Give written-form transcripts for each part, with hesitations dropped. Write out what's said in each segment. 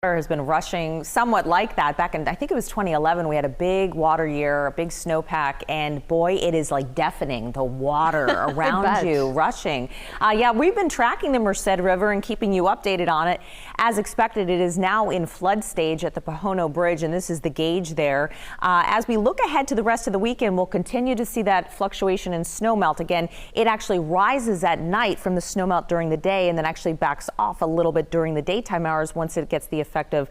Has been rushing somewhat like that. Back in, I think it was 2011, we had a big water year, a big snowpack, and boy, it is like deafening, the water around you rushing. Yeah, we've been tracking the Merced River and keeping you updated on it. As expected, it is now in flood stage at the Pahono Bridge, and this is the gauge there. As we look ahead to the rest of the weekend, we'll continue to see that fluctuation in snowmelt. Again, it actually rises at night from the snowmelt during the day and then actually backs off a little bit during the daytime hours once it gets the effect of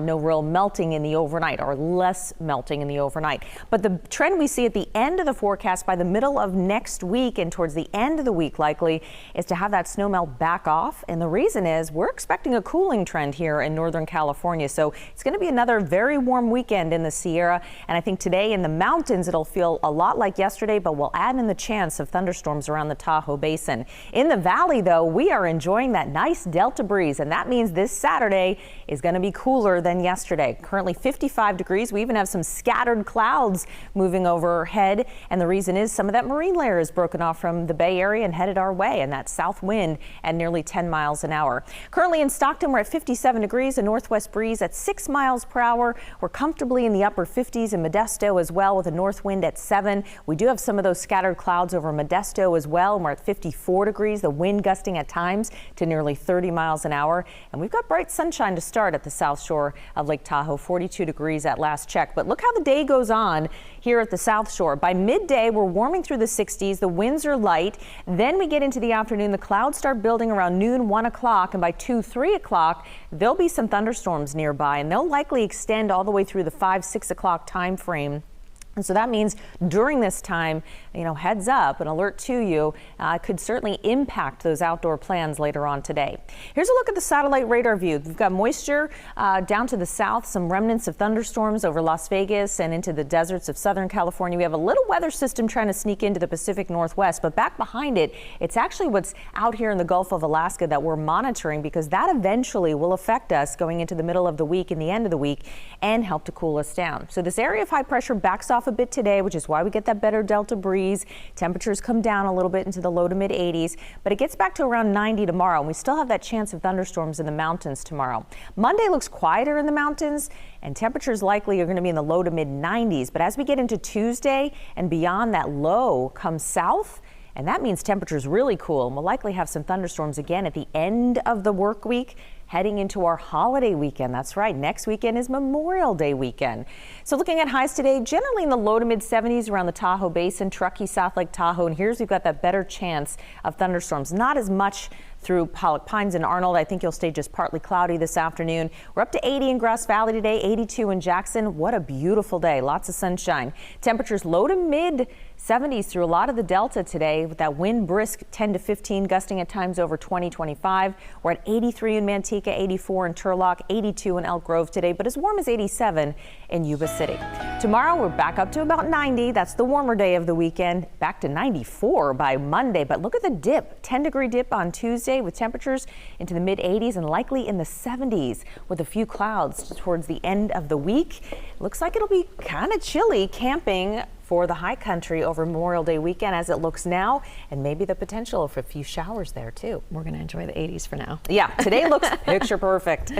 no real melting in the overnight, or less melting in the overnight. But the trend we see at the end of the forecast by the middle of next week and towards the end of the week likely is to have that snowmelt back off. And the reason is we're expecting a cooling trend here in Northern California. So it's going to be another very warm weekend in the Sierra. And I think today in the mountains it'll feel a lot like yesterday, but we'll add in the chance of thunderstorms around the Tahoe Basin. In the valley, though, we are enjoying that nice delta breeze, and that means this Saturday is going to be cooler than yesterday. Currently 55 degrees. We even have some scattered clouds moving overhead, and the reason is some of that marine layer is broken off from the Bay Area and headed our way, and that south wind at nearly 10 miles an hour. Currently in Stockton, we're at 57 degrees, a northwest breeze at 6 miles per hour. We're comfortably in the upper 50s in Modesto as well, with a north wind at 7. We do have some of those scattered clouds over Modesto as well, and we're at 54 degrees, the wind gusting at times to nearly 30 miles an hour. And we've got bright sunshine to start at the south shore of Lake Tahoe, 42 degrees at last check. But look how the day goes on here at the south shore. By midday, we're warming through the 60s. The winds are light. Then we get into the afternoon. The clouds start building around noon, 1 o'clock, and by 2, 3 o'clock, there'll be some thunderstorms nearby, and they'll likely extend all the way through the 5, 6 o'clock time frame. And so that means during this time, heads up, an alert to you could certainly impact those outdoor plans later on today. Here's a look at the satellite radar view. We've got moisture down to the south, some remnants of thunderstorms over Las Vegas and into the deserts of Southern California. We have a little weather system trying to sneak into the Pacific Northwest, but back behind it, it's actually what's out here in the Gulf of Alaska that we're monitoring, because that eventually will affect us going into the middle of the week and the end of the week and help to cool us down. So this area of high pressure backs off a bit today, which is why we get that better delta breeze. Temperatures come down a little bit into the low to mid 80s, but it gets back to around 90 tomorrow, and we still have that chance of thunderstorms in the mountains tomorrow. Monday looks quieter in the mountains, and temperatures likely are going to be in the low to mid 90s. But as we get into Tuesday and beyond, that low comes south, and that means temperatures really cool, and we'll likely have some thunderstorms again at the end of the work week, heading into our holiday weekend. That's right, next weekend is Memorial Day weekend. So looking at highs today, generally in the low to mid 70s around the Tahoe Basin, Truckee, South Lake Tahoe, and here's we've got that better chance of thunderstorms. Not as much through Pollock Pines and Arnold. I think you'll stay just partly cloudy this afternoon. We're up to 80 in Grass Valley today, 82 in Jackson. What a beautiful day, lots of sunshine. Temperatures low to mid 70s through a lot of the Delta today, with that wind brisk 10 to 15, gusting at times over 20, 25. We're at 83 in Manteca, 84 in Turlock, 82 in Elk Grove today, but as warm as 87 in Yuba City. Tomorrow we're back up to about 90. That's the warmer day of the weekend. Back to 94 by Monday, but look at the dip, 10-degree dip on Tuesday with temperatures into the mid 80s and likely in the 70s with a few clouds towards the end of the week. Looks like it'll be kind of chilly camping for the high country over Memorial Day weekend as it looks now, and maybe the potential of a few showers there too. We're going to enjoy the 80s for now. Yeah, today looks picture perfect.